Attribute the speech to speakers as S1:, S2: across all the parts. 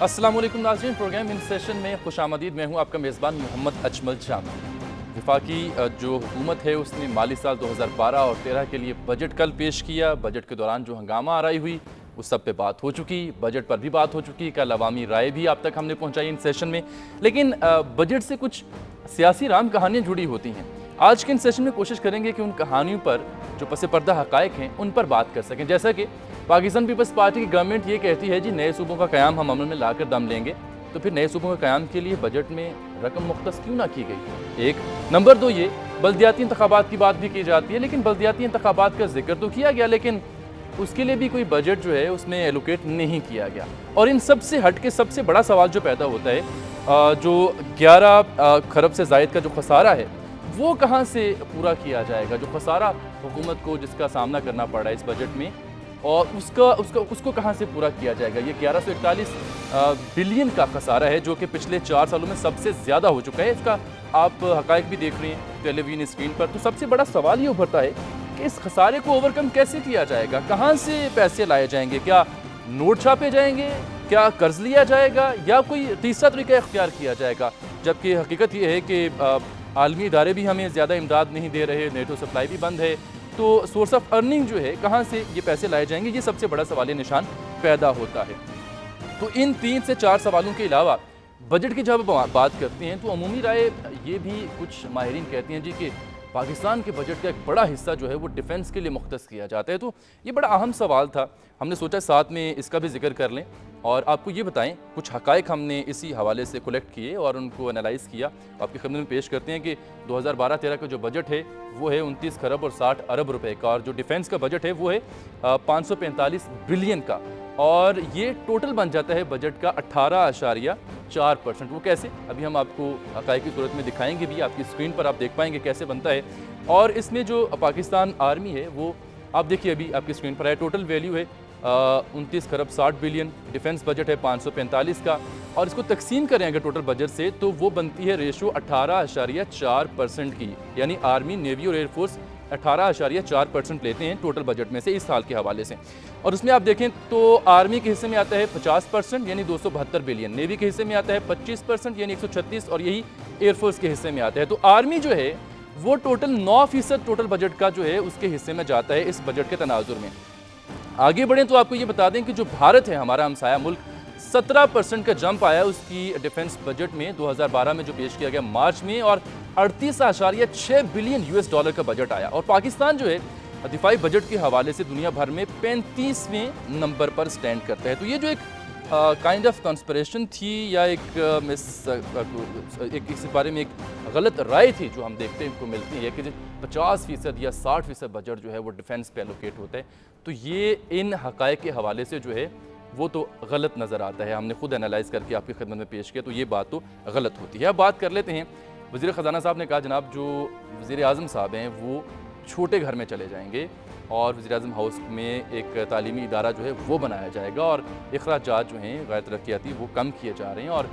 S1: अस्सलाम वालेकुम नाज़रीन, प्रोग्राम इन सेशन में खुशामदीद। मैं हूँ आपका मेज़बान मोहम्मद अजमल जामा। वफाकी जो हुकूमत है उसने माली साल 2012 और 13 के लिए बजट कल पेश किया। बजट के दौरान जो हंगामा आराई हुई उस सब पे बात हो चुकी, बजट पर भी बात हो चुकी, कल अवामी राय भी आप तक हमने पहुँचाई इन सेशन में। लेकिन बजट से कुछ सियासी राम कहानियाँ जुड़ी होती हैं। आज के इन सेशन में कोशिश करेंगे कि उन कहानियों पर जो पस पर्दा हक़ाइक़ हैं उन पर बात कर सकें। जैसा कि पाकिस्तान पीपल्स पार्टी की गवर्नमेंट ये कहती है जी नए सूबों का क़याम हम अमल में लाकर दम लेंगे, तो फिर नए सूबों का क़याम के लिए बजट में रकम मुख्तस क्यों ना की गई। एक नंबर 2, ये बल्दियाती इंतखाबात की बात भी की जाती है, लेकिन बल्दियाती इंतखाबात का जिक्र तो किया गया, लेकिन उसके लिए भी कोई बजट जो है उसमें एलोकेट नहीं किया गया। और इन सब से हट के सबसे बड़ा सवाल जो पैदा होता है, जो 11 खरब से ज़ायद का जो खसारा है वो कहाँ से पूरा किया जाएगा। जो खसारा हुकूमत को जिसका सामना करना पड़ रहा है इस बजट में, और उसको कहाँ से पूरा किया जाएगा। ये 1141 बिलियन का खसारा है जो कि पिछले 4 सालों में सबसे ज़्यादा हो चुका है। इसका आप हक़ाइक़ भी देख रहे हैं टेलीविजन स्क्रीन पर। तो सबसे बड़ा सवाल ये उभरता है कि इस खसारे को ओवरकम कैसे किया जाएगा, कहाँ से पैसे लाए जाएंगे। क्या नोट छापे जाएंगे, क्या कर्ज लिया जाएगा, या कोई तीसरा तरीका इख्तियार किया जाएगा। जबकि हकीकत ये है कि आलमी इदारे भी हमें ज़्यादा इमदाद नहीं दे रहे, नेटो सप्लाई भी बंद है, तो सोर्स ऑफ अर्निंग जो है कहाँ से ये पैसे लाए जाएंगे, ये सबसे बड़ा सवालिया निशान पैदा होता है। तो इन 3 से 4 सवालों के अलावा बजट की जब बात करते हैं तो अमूमी राय ये भी कुछ माहिरीन कहती हैं जी कि पाकिस्तान के बजट का एक बड़ा हिस्सा जो है वो डिफेंस के लिए मुख्तस किया जाता है। तो ये बड़ा अहम सवाल था, हमने सोचा साथ में इसका भी जिक्र कर लें और आपको ये बताएं। कुछ हक़ाइक़ हमने इसी हवाले से कलेक्ट किए और उनको एनालाइज़ किया, आपकी खिदमत में पेश करते हैं कि 2012-13 का जो बजट है वो है 29 खरब और 60 अरब रुपए का, और जो डिफेंस का बजट है वो है 545 बिलियन का, और ये टोटल बन जाता है बजट का 18.4%। वो कैसे, अभी हम आपको हक़ाइक़ की सूरत में दिखाएंगे भी, आपकी स्क्रीन पर आप देख पाएंगे कैसे बनता है। और इसमें जो पाकिस्तान आर्मी है वो आप देखिए अभी आपकी स्क्रीन पर है। टोटल वैल्यू है 29 खरब 60 बिलियन, डिफेंस बजट है 545 का, और इसको तकसीम करें अगर टोटल बजट से तो वो बनती है रेशो 18.4% की, यानी आर्मी, नेवी और एयरफोर्स 18.4% लेते हैं टोटल बजट में से इस साल के हवाले से। और उसमें आप देखें तो आर्मी के हिस्से में आता है 50% यानी 272 बिलियन, नेवी के हिस्से में आता है 25% यानी 136, और यही एयरफोर्स के हिस्से में आता है। तो आर्मी जो है वो टोटल 9% टोटल बजट का जो है उसके हिस्से में जाता है इस बजट के तनाजुर में। आगे बढ़ें तो आपको ये बता दें कि जो भारत है हमारा हमसाया मुल्क, 17% का जंप आया उसकी डिफेंस बजट में 2012 में जो पेश किया गया मार्च में, और 38.6 बिलियन US डॉलर का बजट आया। और पाकिस्तान जो है दिफाई बजट के हवाले से दुनिया भर में 35वें नंबर पर स्टैंड करता है। तो ये जो एक काइंड ऑफ कंस्पिरेशन थी या एक इस बारे में एक गलत राय थी जो हम देखते को मिलती है कि 50% या 60% बजट जो है वो डिफेंस पे एलोकेट होता है, तो ये इन हक़ाइक़ के हवाले से जो है वो तो गलत नज़र आता है। हमने खुद एनालाइज़ करके आपकी खिदमत में पेश किया, तो ये बात तो गलत होती है। अब बात कर लेते हैं, वज़ीर ख़जाना साहब ने कहा जनाब जो वज़ीर आज़म साहब हैं वो छोटे घर में चले जाएंगे और वज़ीर आज़म हाउस में एक तालीमी इदारा जो है वो बनाया जाएगा, और अखराजात जो हैं गैर तरक्याती वो कम किए जा रहे हैं, और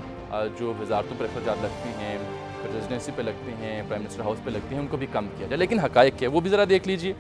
S1: जो वजारतों पर अखराजात लगती हैं, प्रेसिडेंसी पे लगते हैं, प्राइम मिनिस्टर हाउस पे लगते हैं, उनको भी कम किया जाए। लेकिन हक़ाइक़ क्या है वो भी ज़रा देख लीजिए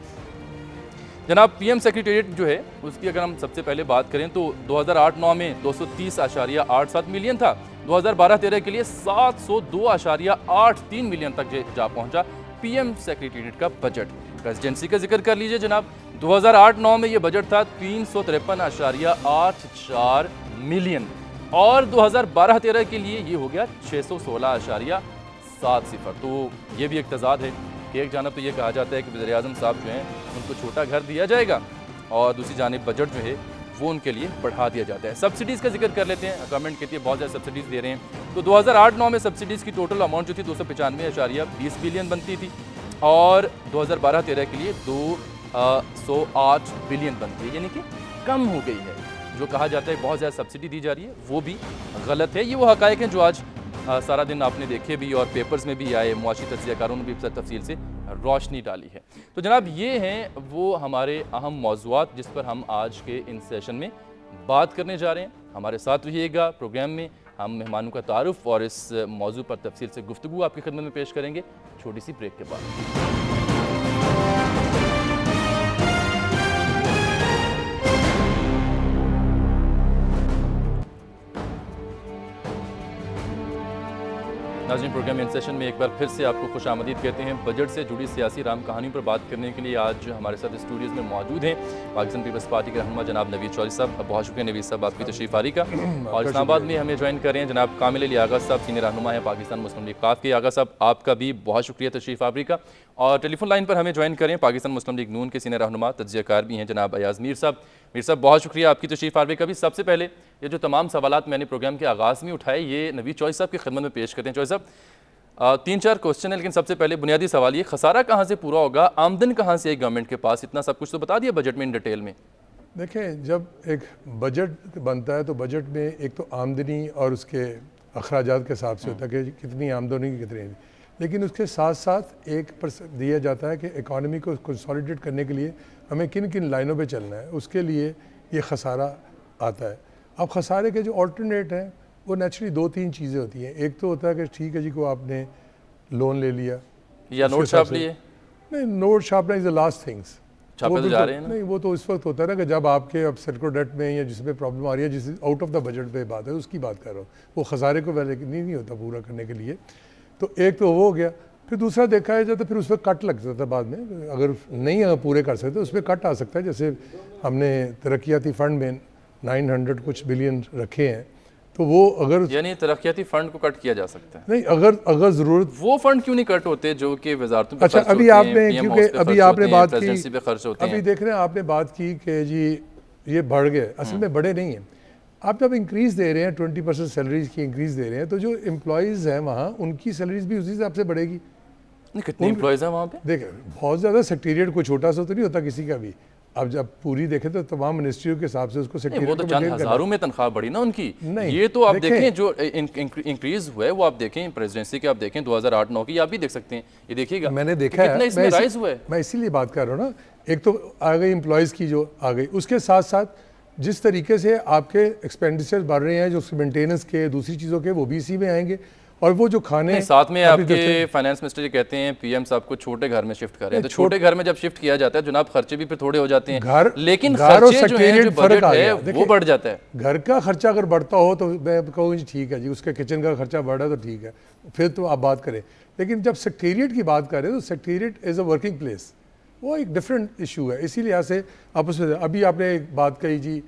S1: जनाब। PM सेक्रेटेरिएट जो है उसकी अगर हम सबसे पहले बात करें तो 2008-9 में 230.87 मिलियन था, 2012-13 के लिए 702.83 मिलियन तक जा पहुंचा PM सेक्रेटेरिएट का बजट। प्रेसिडेंसी का जिक्र कर लीजिए जनाब, 2008-9 में ये बजट था 353.84 मिलियन, और 2012-13 के लिए ये हो गया 616.70। तो ये भी एक तजाद है कि एक जानब तो ये कहा जाता है कि वज़ीर आज़म साहब जो हैं उनको छोटा घर दिया जाएगा, और दूसरी जानिब बजट जो है वो उनके लिए बढ़ा दिया जाता है। सब्सिडीज़ का जिक्र कर लेते हैं, गवर्नमेंट कहती है बहुत ज़्यादा सब्सिडीज़ दे रहे हैं। तो 2008-9 में सब्सिडीज़ की टोटल अमाउंट जो थी 295.20 बिलियन बनती थी, और 2012-13 के लिए 208 बिलियन बनती है, यानी कि कम हो गई है। जो कहा जाता है बहुत ज़्यादा सब्सिडी दी जा रही है वो भी गलत है। ये वो हक़ाइक़ हैं जो आज सारा दिन आपने देखे भी और पेपर्स में भी आए, मुआशी तज्ज़ियाकारों ने भी तफसील से रोशनी डाली है। तो जनाब ये हैं वो हमारे अहम मौज़ूआत जिस पर हम आज के इन सेशन में बात करने जा रहे हैं। हमारे साथ रहिएगा, प्रोग्राम में हम मेहमानों का तारुफ और इस मौजू पर तफसील से गुफ्तगू आपकी खिदमत में पेश करेंगे छोटी सी ब्रेक के बाद। नाज़रीन, प्रोग्राम इन सेशन में एक बार फिर से आपको खुश आमदीद कहते हैं। बजट से जुड़ी सियासी राम कहानी पर बात करने के लिए आज हमारे साथ स्टूडियोज़ में मौजूद हैं पाकिस्तान पीपल्स पार्टी के रहनुमा जनाब नवीद चौधरी साहब। बहुत शुक्रिया नवीद साहब आपकी तशरीफ़ आरी का। और इस्लामाबाद में हमें ज्वाइन कर रहे हैं जनाब कामिल अली आगा साहब, सीनियर रहनुमा है पाकिस्तान मुस्लिम लीग काफ के। आगा साहब, आपका भी बहुत शुक्रिया तशरीफ़ आवरी का। और टेलीफोन लाइन पर हमें ज्वाइन करें पाकिस्तान मुस्लिम लीग नून के सीनियर रहनुमा तज्ज़ियाकार भी हैं जनाब अयाज़ मीर साहब। मीर साहब, बहुत शुक्रिया आपकी तशरीफ़ आवरी का भी। सबसे पहले ये जो तमाम सवालात मैंने प्रोग्राम के आगाज़ में उठाए, ये नवीद चौधरी साहब की खिदमत में पेश करते हैं। चौधरी साहब, 3-4 क्वेश्चन है, लेकिन सबसे पहले बुनियादी सवाल ये, खसारा कहाँ से पूरा होगा, आमदन कहाँ से है गवर्नमेंट के पास? इतना सब कुछ तो बता दिया बजट में इन डिटेल में।
S2: देखें, जब एक बजट बनता है तो बजट में एक तो आमदनी और उसके अखराजात के हिसाब से होता है कि कितनी आमदनी कितनी, लेकिन उसके साथ साथ एक दिया जाता है कि इकॉनमी को कंसोलिडेट करने के लिए हमें किन किन लाइनों पे चलना है, उसके लिए ये खसारा आता है। अब खसारे के जो ऑल्टरनेट हैं वो नेचुरली 2-3 चीज़ें होती हैं। एक तो होता है कि ठीक है जी, को आपने लोन ले लिया
S1: या नोट छाप लिए।
S2: नहीं, नोट छापना इज़ द लास्ट थिंग्स,
S1: छापे तो जा रहे हैं ना?
S2: नहीं, वो तो इस वक्त होता है ना कि जब आपके अब सर्कुलर डेट में या जिसमें प्रॉब्लम आ रही है, जिस आउट ऑफ द बजट पे बात है, उसकी बात कर रहा हूँ। वो खसारे को वैसे नहीं होता पूरा करने के लिए। तो एक तो वो हो गया। फिर दूसरा देखा है जाता, फिर उस पर कट लग जाता है बाद में, अगर नहीं पूरे कर सकते उस पर कट आ सकता है। जैसे हमने तरक्याती फ़ंड में 900 कुछ बिलियन रखे हैं, तो वो अगर
S1: यानी तरक्याती फंड को कट किया जा सकता है।
S2: नहीं, अगर ज़रूरत,
S1: वो फंड क्यों नहीं कट होते जो कि वजारतों पे
S2: अच्छा,
S1: खर्च
S2: अभी
S1: होते हैं,
S2: आपने
S1: PM
S2: क्योंकि
S1: हाउस पे
S2: अभी
S1: खर्च
S2: आपने
S1: होते हैं,
S2: बात की,
S1: प्रेसिडेंसी पे खर्च होते
S2: अभी
S1: हैं।
S2: देख रहे हैं आपने बात की कि जी ये बढ़ गए, असल में बढ़े नहीं हैं। आप जब इंक्रीज़ दे रहे हैं, 20% सैलरीज की इंक्रीज़ दे रहे हैं, तो जो एम्प्लॉयज़ हैं वहाँ, उनकी सैलरीज भी उसी हिसाब से बढ़ेगी।
S1: कितने एम्प्लॉयज़ हैं वहाँ पे?
S2: देखें, बहुत ज़्यादा सेक्रेटेरिएट कोई छोटा सा तो नहीं होता किसी का भी। अब जब पूरी देखें तो तमाम मिनिस्ट्रियों के हिसाब से उसको
S1: वो
S2: सेक्रेटेरिएट
S1: तो
S2: को
S1: चंद
S2: maintain करना है।
S1: हज़ारों में तनख्वाह बढ़ी ना उनकी।
S2: नहीं,
S1: ये तो आप
S2: देखें,
S1: देखें जो इंक्रीज हुआ है वो आप देखें, प्रेसिडेंसी के आप देखें 2008-9 की, आप भी देख सकते हैं, ये देखिएगा
S2: मैंने देखा है,
S1: कितना इसमें राइज हुआ है।
S2: मैं इसीलिए बात कर रहा हूँ ना। एक तो आ गई एम्प्लॉयज़ की जो आ गई, उसके साथ साथ जिस तरीके से आपके एक्सपेंडिचर बढ़ रहे हैं, जो मेंटेनेंस के, दूसरी चीज़ों के, वो भी इसी में आएंगे। और वो जो खाने
S1: साथ में आपके फाइनेंस मिनिस्टर ये कहते हैं पीएम साहब को छोटे घर में शिफ्ट कर रहे हैं, तो छोटे घर में जब शिफ्ट किया जाता है जनाब, खर्चे भी फिर थोड़े हो जाते हैं, लेकिन खर्चे जो हैं, जो बजट है वो बढ़ जाता है।
S2: घर का खर्चा अगर बढ़ता हो तो मैं कहूँ जी ठीक है जी, उसका किचन का खर्चा बढ़ा तो ठीक है, फिर तो आप बात करें। लेकिन जब सेक्रेटेरिएट की बात करें तो secretariat is a working place, वो एक डिफरेंट इशू है। इसी लिहाज से आपस में अभी आपने एक बात कही जी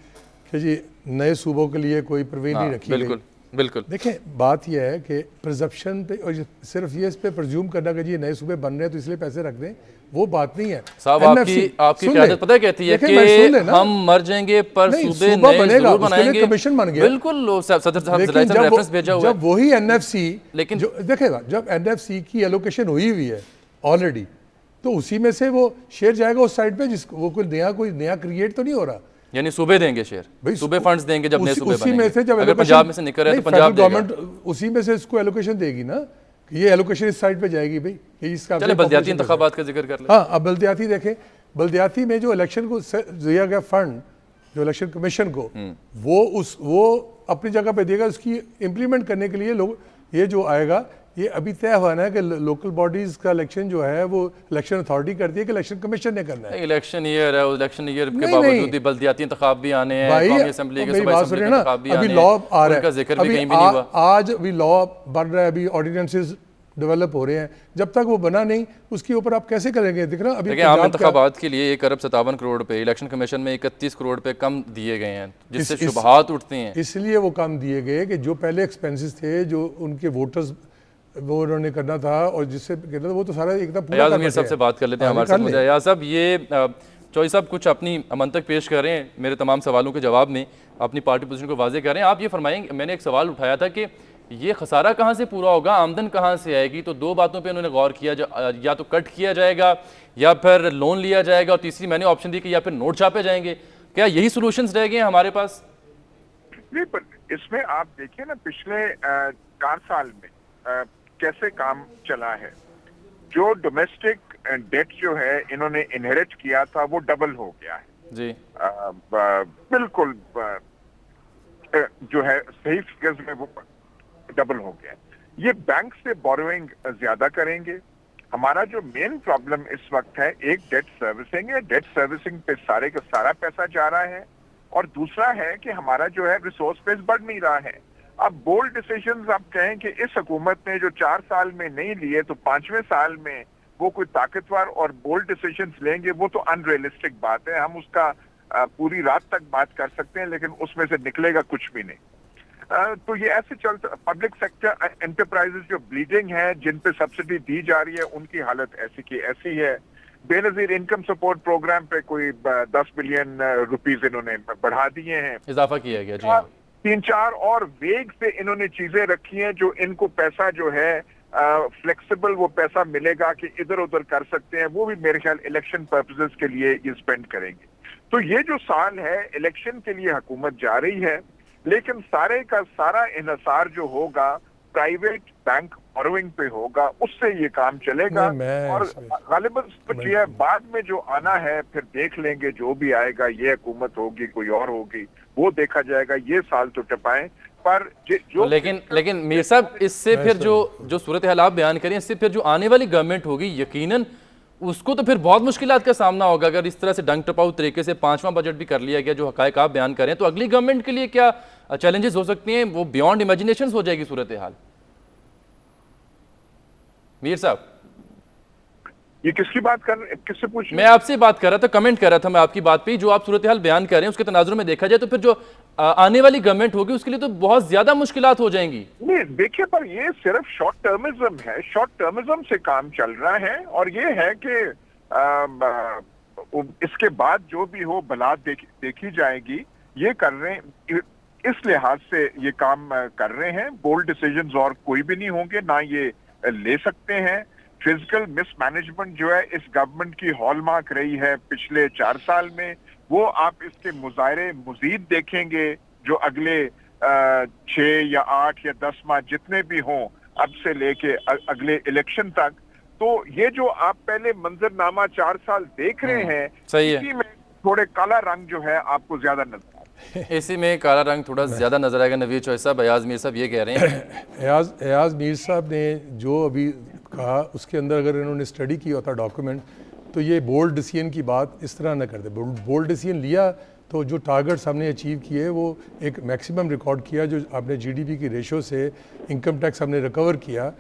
S2: कि जी नए सूबों के लिए कोई प्रवीण नहीं रखी गई।
S1: बिल्कुल।
S2: देखें, बात यह है कि प्रजप्शन पे और सिर्फ ये इस पे प्रज्यूम करना कि जी नए सूबे बन रहे हैं तो इसलिए पैसे रख दें, वो बात नहीं है
S1: साहब। आपकी क़यादत पता है कहती है कि हम मर जाएंगे पर सूबे नए जरूर बनाएंगे।
S2: कमीशन बन गया,
S1: बिल्कुल, सदर साहब रेफरेंस भेजा हुआ है।
S2: जब वही एनएफसी,
S1: लेकिन
S2: जो देखेगा, जब एनएफसी की एलोकेशन हुई हुई है ऑलरेडी, तो उसी में से वो शेयर जाएगा उस साइड पे, जिसको वो कोई नया क्रिएट तो नहीं हो रहा।
S1: यानी सूबे देंगे शेयर, सूबे फंड्स देंगे जब नए सूबे
S2: उसी में से जब
S1: अगर पंजाब में से निकल रहे हैं तो पंजाब
S2: गवर्नमेंट उसी में से इसको एलोकेशन देगी ना, कि ये एलोकेशन इस साइड पे जाएगी भाई, कि इसका
S1: चले बल्दियाती इंतखाबात का जिक्र कर ले।
S2: हाँ, अब बल्दियाती देखें, बल्दियाती में जो इलेक्शन को दिया गया फंड, जो इलेक्शन कमीशन को, वो अपनी जगह पे देगा। उसकी इम्प्लीमेंट करने के लिए लोग, ये जो आएगा, ये अभी तय हुआ ना कि लोकल बॉडीज का इलेक्शन जो है वो इलेक्शन अथॉरिटी करती है कि इलेक्शन कमेशन ने करना है।
S1: इलेक्शन ईयर है, इलेक्शन ईयर के बावजूद भी बल्दियाती इंतखाब भी आने हैं, कौमी असेंबली के सूबाई असेंबली के इंतखाब भी आने हैं।
S2: अभी लॉ आ रहा है,
S1: उनका जिक्र भी कहीं भी नहीं हुआ।
S2: आज अभी लॉ बन रहा है, अभी ऑर्डिनेंसेस डेवलप हो रहे हैं। जब तक वो बना नहीं, उसके ऊपर आप कैसे करेंगे? दिख रहा अभी
S1: आम इंतखाबात के लिए 1 अरब 57 करोड़ पे, इलेक्शन कमीशन में 31 करोड़ पे कम दिए गए हैं, जिससे शुबहात उठते हैं।
S2: इसलिए वो कम दिए गए कि जो पहले एक्सपेंसेस थे, जो उनके वोटर्स वो उन्होंने करना था और जिससे कहना था, वो तो सारा एकदम पूरा करना था।
S1: सबसे बात कर लेते हैं हमारे साथ। मुझे अयाज साहब, ये चौधरी साहब कुछ अपनी मंतक पेश कर रहे हैं, मेरे तमाम सवालों के जवाब में अपनी पार्टी पोजीशन को वाजे कर रहे हैं। आप ये फरमाएंगे, मैंने एक सवाल उठाया था कि ये खसारा कहाँ से पूरा होगा, आमदन कहाँ से आएगी, तो 2 बातों पे उन्होंने गौर किया, या तो कट किया जाएगा या फिर लोन लिया जाएगा, और तीसरी मैंने ऑप्शन दी कि या फिर नोट छापे जाएंगे। क्या यही सोल्यूशंस रह गए हैं हमारे पास?
S3: नहीं, पर इसमें आप देखिए ना, पिछले 4 साल में कैसे काम चला है। जो डोमेस्टिक डेट जो है इन्होंने इनहेरिट किया था वो डबल हो गया है
S1: जी।
S3: बिल्कुल जो है सही फिगर्स में वो डबल हो गया है। ये बैंक से बोरोइंग ज्यादा करेंगे। हमारा जो मेन प्रॉब्लम इस वक्त है, एक डेट सर्विसिंग है, डेट सर्विसिंग पे सारे का सारा पैसा जा रहा है, और दूसरा है कि हमारा जो है रिसोर्स बेस बढ़ नहीं रहा है। अब बोल्ड डिसीजंस आप कहें कि इस हुकूमत ने जो 4 साल में नहीं लिए तो 5वें साल में वो कोई ताकतवर और बोल्ड डिसीजंस लेंगे, वो तो अनरियलिस्टिक बात है। हम उसका पूरी रात तक बात कर सकते हैं लेकिन उसमें से निकलेगा कुछ भी नहीं। तो ये ऐसे चलता, पब्लिक सेक्टर एंटरप्राइजेस जो ब्लीडिंग है, जिन पे सब्सिडी दी जा रही है, उनकी हालत ऐसी की ऐसी है। बेनजीर इनकम सपोर्ट प्रोग्राम पे कोई 10 बिलियन रुपीस इन्होंने बढ़ा दिए हैं,
S1: इजाफा किया गया। जी हाँ।
S3: 3-4 और वेग से इन्होंने चीजें रखी हैं जो इनको पैसा जो है फ्लेक्सिबल वो पैसा मिलेगा कि इधर उधर कर सकते हैं, वो भी मेरे ख्याल इलेक्शन पर्पसेस के लिए ये स्पेंड करेंगे। तो ये जो साल है इलेक्शन के लिए हुकूमत जा रही है, लेकिन सारे का सारा इन्हिसार जो होगा प्राइवेट बैंक बोरोइंग पे होगा, उससे ये काम चलेगा। और गालिबन कुछ ये बाद में जो आना है फिर देख लेंगे, जो भी आएगा, ये हुकूमत होगी कोई और होगी वो देखा जाएगा। ये साल तो टपाएं पर जो
S1: लेकिन मीर साहब, इससे फिर जो सूरत हाल आप बयान करें, इससे फिर जो आने वाली गवर्नमेंट होगी यकीनन उसको तो फिर बहुत मुश्किलात का सामना होगा। अगर इस तरह से डंग टपाऊ तरीके से 5वां बजट भी कर लिया गया जो हकायक आप बयान करें, तो अगली गवर्नमेंट के लिए क्या चैलेंजेस हो सकती हैं? वो बियॉन्ड इमेजिनेशन हो जाएगी सूरत हाल। मीर साहब,
S3: ये किसकी बात कर रहे, किससे पूछ?
S1: मैं आपसे बात कर रहा था, कमेंट कर रहा था मैं आपकी बात पे। जो आप सूरत हाल बयान कर रहे हैं उसके तनाजुर में देखा जाए तो फिर जो आने वाली गवर्नमेंट होगी उसके लिए तो बहुत ज्यादा मुश्किलात हो जाएंगी।
S3: नहीं देखिए, पर ये सिर्फ शॉर्ट टर्मिज्म है, शॉर्ट टर्मिज्म से काम चल रहा है। और ये है कि इसके बाद जो भी हो बला देखी जाएगी। ये कर रहे हैं, इस लिहाज से ये काम कर रहे हैं। बोल्ड डिसीजंस और कोई भी नहीं होंगे, ना ये ले सकते हैं। फिजिकल मिसमैनेजमेंट जो है इस गवर्नमेंट की हॉलमार्क रही है पिछले 4 साल में, वो आप इसके मुजाहरे मजीद देखेंगे जो अगले 6 या 8 या 10 माह जितने भी हों अब से लेके अगले इलेक्शन तक। तो ये जो आप पहले मंजरनामा 4 साल देख रहे हैं, इसी में थोड़े काला रंग जो है आपको ज्यादा नजर
S1: इसी में काला रंग थोड़ा ज्यादा नजर आएगा। नवीद चौधरी साहब, अयाज मीर साहब ये कह रहे हैं।
S2: अयाज मीर साहब ने जो अभी कहा उसके अंदर अगर इन्होंने स्टडी किया होता डॉक्यूमेंट, तो ये बोल्ड डिसीजन की बात इस तरह न करते। बोल्ड डिसीजन लिया तो जो टारगेट्स हमने अचीव किए वो एक मैक्सिमम रिकॉर्ड किया, जो आपने जीडीपी की रेशो से इनकम टैक्स हमने रिकवर किया,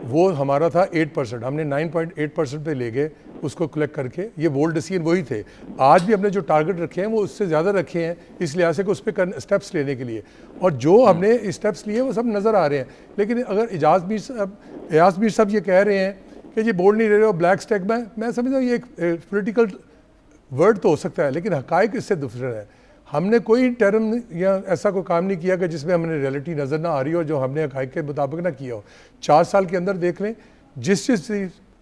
S2: वो हमारा था 8%, हमने 9.8% पे ले गए उसको कलेक्ट करके। ये बोल्ड डिसीजन वही थे। आज भी हमने जो टारगेट रखे हैं वो उससे ज़्यादा रखे हैं, इस लिहाज से कि उस पर स्टेप्स लेने के लिए, और जो हमने स्टेप्स लिए वो सब नज़र आ रहे हैं। लेकिन अगर एयाज मीर साहब ये कह रहे हैं कि ये बोल्ड नहीं ले रहे हो ब्लैक स्टैक में, मैं समझता हूँ ये एक पोलिटिकल वर्ड तो हो सकता है, लेकिन हकायक इससे दूसरा है। हमने कोई टर्म या ऐसा कोई काम नहीं किया कि जिसमें हमें रियलिटी नज़र ना आ रही हो, जो हमने हकायक के मुताबिक ना किया हो। 4 साल के अंदर देख लें, जिस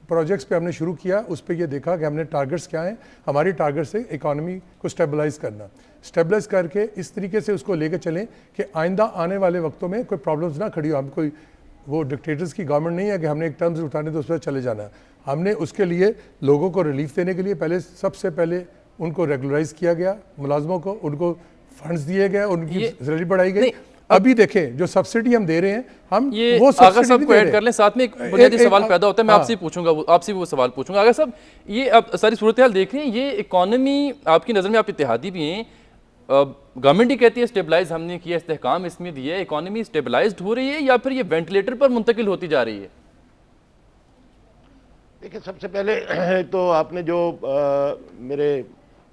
S2: प्रोजेक्ट्स पे हमने शुरू किया उस पे ये देखा कि हमने टारगेट्स क्या हैं। हमारी टारगेट से इकॉनमी को स्टेबलाइज करना, स्टेबलाइज करके इस तरीके से उसको लेकर चलें कि आइंदा आने वाले वक्तों में कोई प्रॉब्लम्स ना खड़ी हो। हम कोई वो डिक्टेटर्स की गवर्नमेंट नहीं है कि हमने एक टर्म्स उठाने तो उस पर चले जाना। हमने उसके लिए लोगों को रिलीफ देने के लिए पहले सबसे पहले उनको रेगुलराइज किया गया, मुलाजमों को उनको फंड्स दिए गए, उनकी सैलरी बढ़ाई गई। अभी देखें जो सब्सिडी हम दे रहे हैं, हम
S1: ये
S2: वो
S1: आगा साहब को ऐड कर लें, साथ में एक बुनियादी सवाल पैदा होता है, मैं आपसे पूछूंगा, आपसे वो सवाल पूछूंगा। आगा साहब, ये आप सारी सूरत हाल देख रहे हैं, ये इकॉनमी आपकी नज़र में, आप इत्तेहादी भी हैं, गवर्नमेंट ही कहती है स्टेबलाइज हमने किया, इस्तेहकाम इसमें दिया, इकॉनमी स्टेबलाइज्ड हो रही है या फिर ये वेंटिलेटर पर मुंतकिल होती जा रही है?
S4: देखिए, सबसे पहले तो आपने जो मेरे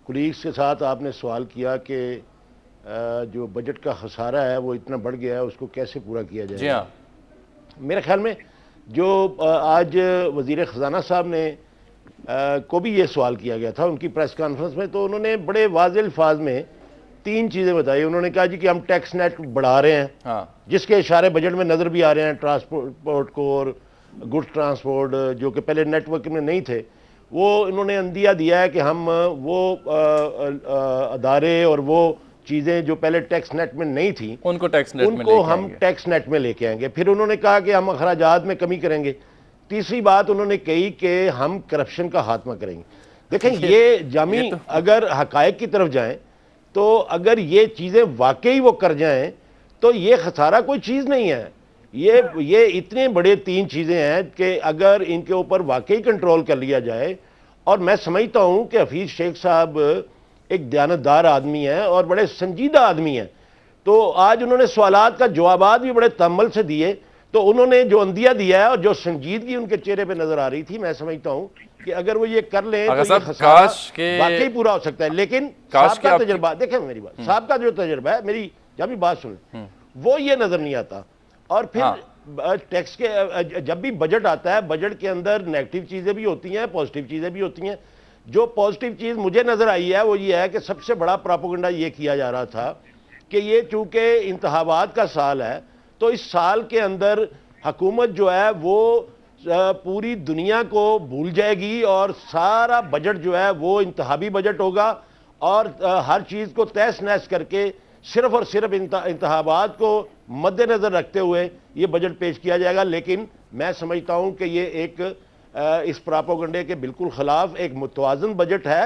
S4: कुलीग्स के साथ आपने सवाल किया कि जो बजट का खसारा है वो इतना बढ़ गया है, उसको कैसे पूरा किया जाए।
S1: जी हाँ,
S4: मेरे ख्याल में जो आज वज़ीर ख़जाना साहब ने को भी ये सवाल किया गया था उनकी प्रेस कॉन्फ्रेंस में, तो उन्होंने बड़े वाज़ेह अल्फाज में 3 चीज़ें बताई। उन्होंने कहा जी कि हम टैक्स नेट बढ़ा रहे हैं,
S1: हाँ,
S4: जिसके इशारे बजट में नज़र भी आ रहे हैं, ट्रांसपोर्ट को और गुड्स ट्रांसपोर्ट जो कि पहले नेटवर्क में नहीं थे, वो इन्होंने अंदिया दिया है कि हम वो अदारे और वो चीज़ें जो पहले टैक्स नेट में नहीं थी
S1: उनको टैक्स नेट में
S4: उनको हम टैक्स नेट में लेके आएंगे। फिर उन्होंने कहा कि हम अखराजात में कमी करेंगे। तीसरी बात उन्होंने कही कि हम करप्शन का खात्मा करेंगे। देखें, ये जामी अगर हकायक की तरफ जाएं तो अगर ये चीज़ें वाकई वो कर जाएं तो ये खसारा कोई चीज़ नहीं है। ये इतने बड़े 3 चीज़ें हैं कि अगर इनके ऊपर वाकई कंट्रोल कर लिया जाए, और मैं समझता हूँ कि हफीज़ शेख साहब एक दयानतदार आदमी है और बड़े संजीदा आदमी हैं, तो आज उन्होंने सवालात का जवाबात भी बड़े तम्मल से दिए। तो उन्होंने जो अंदिया दिया है और जो संजीदगी उनके चेहरे पे नजर आ रही थी, मैं समझता हूं कि अगर वो ये कर लें तो ये खसारा वाकई पूरा हो सकता है। लेकिन साहब का तजर्बा, देखें मेरी बात, साहब का जो तजर्बा है, मेरी जब भी बात सुन, वो ये नजर नहीं आता। और फिर टैक्स के जब भी बजट आता है, बजट के अंदर नेगेटिव चीजें भी होती हैं, पॉजिटिव चीजें भी होती हैं। जो पॉजिटिव चीज मुझे नजर आई है वो ये है कि सबसे बड़ा प्रोपेगेंडा ये किया जा रहा था कि ये चूंकि इंतखाबात का साल है, तो इस साल के अंदर हुकूमत जो है वो पूरी दुनिया को भूल जाएगी और सारा बजट जो है वो इंतखाबी बजट होगा और हर चीज़ को तहस नहस करके सिर्फ और सिर्फ इंतखाबात को मद्देनज़र रखते हुए ये बजट पेश किया जाएगा। लेकिन मैं समझता हूँ कि ये एक इस प्रोपेगेंडे के बिल्कुल ख़िलाफ़ एक मुतवाज़न बजट है।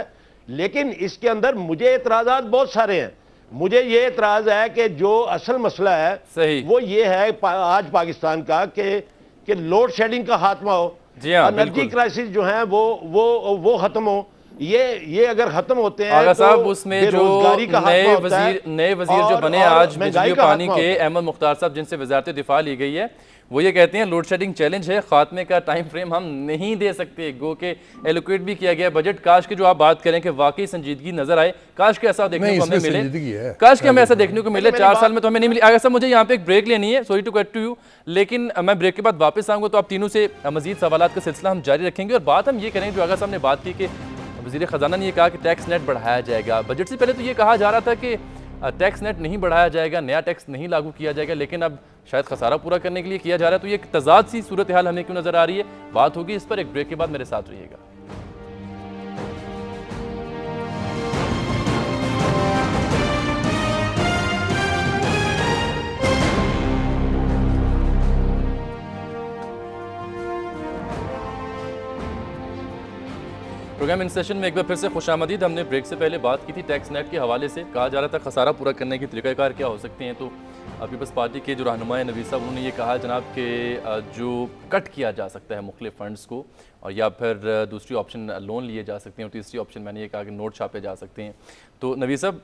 S4: लेकिन इसके अंदर मुझे एतराज़ात बहुत सारे हैं। मुझे ये एतराज़ है कि जो असल मसला है सही वो ये है आज पाकिस्तान का कि लोड शेडिंग का खात्मा हो, एनर्जी क्राइसिस जो है वो खत्म हो। ये अगर खत्म होते हैं
S1: आगा
S4: तो
S1: साहब उसमें जो नए वजीर जो बने आज बिजली और पानी के, अहमद मुख्तार साहब, जिनसे वजारत दिफा ली गई है, वो ये कहते हैं लोड शेडिंग चैलेंज है, खात्मे का टाइम फ्रेम हम नहीं दे सकते। गो के एलोकेट भी किया गया बजट। काश के जो आप बात करें कि वाकई संजीदगी नजर आए, काश के ऐसा देखने को हमें मिले, काश के हमें ऐसा देखने को मिले। 4 साल में तो हमें नहीं मिली। आगे साहब मुझे यहाँ पे एक ब्रेक लेनी है, sorry to cut to you, लेकिन मैं ब्रेक के बाद वापस आऊँगा तो आप तीनों से मजीद सवालात का सिलसिला हम जारी रखेंगे और बात हम ये करेंगे जो आगा साहब ने बात की कि वज़ीर ख़जाना ने ये कहा कि टैक्स नेट बढ़ाया जाएगा। बजट से पहले तो ये कहा जा रहा था कि टैक्स नेट नहीं बढ़ाया जाएगा, नया टैक्स नहीं लागू किया जाएगा, लेकिन अब शायद खसारा पूरा करने के लिए किया जा रहा है। तो ये एक तजाद सी सूरत हाल हमें क्यों नज़र आ रही है, बात होगी इस पर एक ब्रेक के बाद। मेरे साथ रहिएगा। प्रोग्राम इन सेशन में एक बार फिर से खुशामदीद। हमने ब्रेक से पहले बात की थी टैक्स नेट के हवाले से। कहा जा रहा था खसारा पूरा करने के तरीक़ाकार क्या हो सकते हैं। तो पीपल्स पार्टी के जो रहनुमा है नवीद साहब, उन्होंने ये कहा जनाब कि जो कट किया जा सकता है मुख्तलिफ फ़ंड्स को, और या फिर दूसरी ऑप्शन लोन लिए जा सकते हैं, और तीसरी ऑप्शन मैंने ये कहा कि नोट छापे जा सकते हैं। तो नवीद साहब,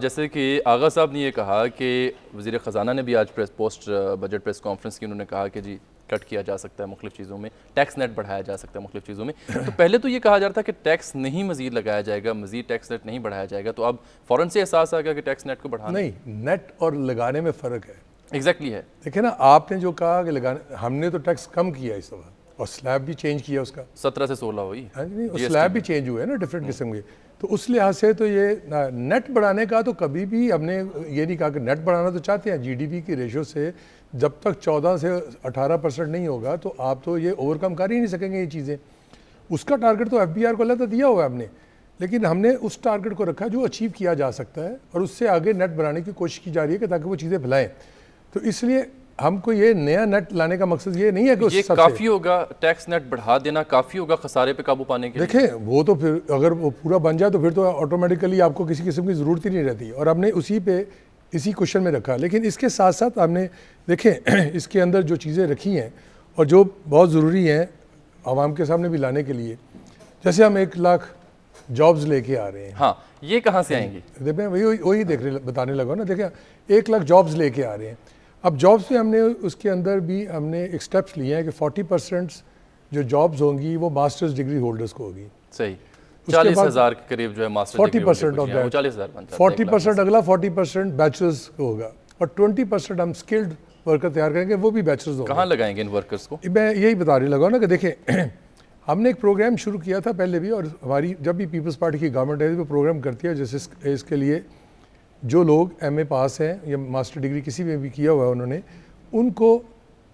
S1: जैसे कि आगा साहब ने ये कहा कि वज़ीर ख़जाना ने भी आज पोस्ट बजट प्रेस कॉन्फ्रेंस की, उन्होंने कहा कि जी कट किया जा सकता है मुख्तलिफ चीज़ों में, टैक्स नेट बढ़ाया जा सकता है मुख्तलिफ चीज़ों में। तो पहले तो ये कहा जा रहा था कि टैक्स नहीं मज़ीद लगाया जाएगा, मज़ीद टैक्स नेट नहीं बढ़ाया जाएगा, तो अब फ़ौरन से एहसास आ गया कि टैक्स नेट को बढ़ाना
S2: नहीं, नेट और लगाने में फ़र्क है।
S1: एग्जैक्टली है।
S2: देखिए ना, आपने जो कहा कि लगाने, हमने तो टैक्स कम किया इस दफ़ा और स्लैब भी चेंज किया उसका,
S1: 17 से 16 हुई।
S2: हाँ जी, नहीं, स्लैब भी चेंज हुए ना डिफरेंट किस्म के। तो उस लिहाज से तो ये नेट बढ़ाने का तो कभी भी हमने ये नहीं कहा कि नेट बढ़ाना तो चाहते हैं। जीडीपी की रेशो से जब तक 14 से 18% नहीं होगा तो आप तो ये ओवरकम कर ही नहीं सकेंगे ये चीज़ें। उसका टारगेट तो एफबीआर को अलग दिया हुआ है हमने, लेकिन हमने उस टारगेट को रखा जो अचीव किया जा सकता है और उससे आगे नेट बढ़ाने की कोशिश की जा रही है कि ताकि वो चीज़ें फैलाएं। तो इसलिए हमको ये नया नेट लाने का मकसद ये नहीं है कि
S1: ये काफ़ी होगा, टैक्स नेट बढ़ा देना काफ़ी होगा खसारे पे काबू पाने के लिए।
S2: देखें, वो तो फिर अगर वो पूरा बन जाए तो फिर तो ऑटोमेटिकली आपको किसी किस्म की ज़रूरत ही नहीं रहती, और हमने इसी क्वेश्चन में रखा। लेकिन इसके साथ साथ हमने देखें इसके अंदर जो चीज़ें रखी हैं और जो बहुत ज़रूरी हैं आवाम के सामने भी लाने के लिए, जैसे हम 1 लाख जॉब्स लेके आ रहे हैं।
S1: हाँ, ये कहाँ से आएंगी?
S2: देखें वही बताने लगा ना। देखें 1 लाख जॉब्स लेके आ रहे हैं। अब जॉब्स पे हमने उसके अंदर भी हमने एक स्टेप्स लिए हैं कि 40% जो जॉब्स होंगी वो मास्टर्स डिग्री होल्डर्स को होगी।
S1: सही, 40,000 के करीब जो है मास्टर
S2: 40% ऑफ दैट, 40% अगला 40% बैचलर्स को होगा और 20% हम स्किल्ड वर्कर तैयार करेंगे, वो भी बैचलर्स होंगे।
S1: कहाँ लगाएंगे इन वर्कर्स को?
S2: मैं यही बताने लगा ना कि देखें हमने एक प्रोग्राम शुरू किया था पहले भी, और हमारी जब भी पीपल्स पार्टी की गवर्नमेंट है वो प्रोग्राम करती है, जैसे इसके लिए जो लोग MA पास हैं या मास्टर डिग्री किसी में भी किया हुआ है उन्होंने, उनको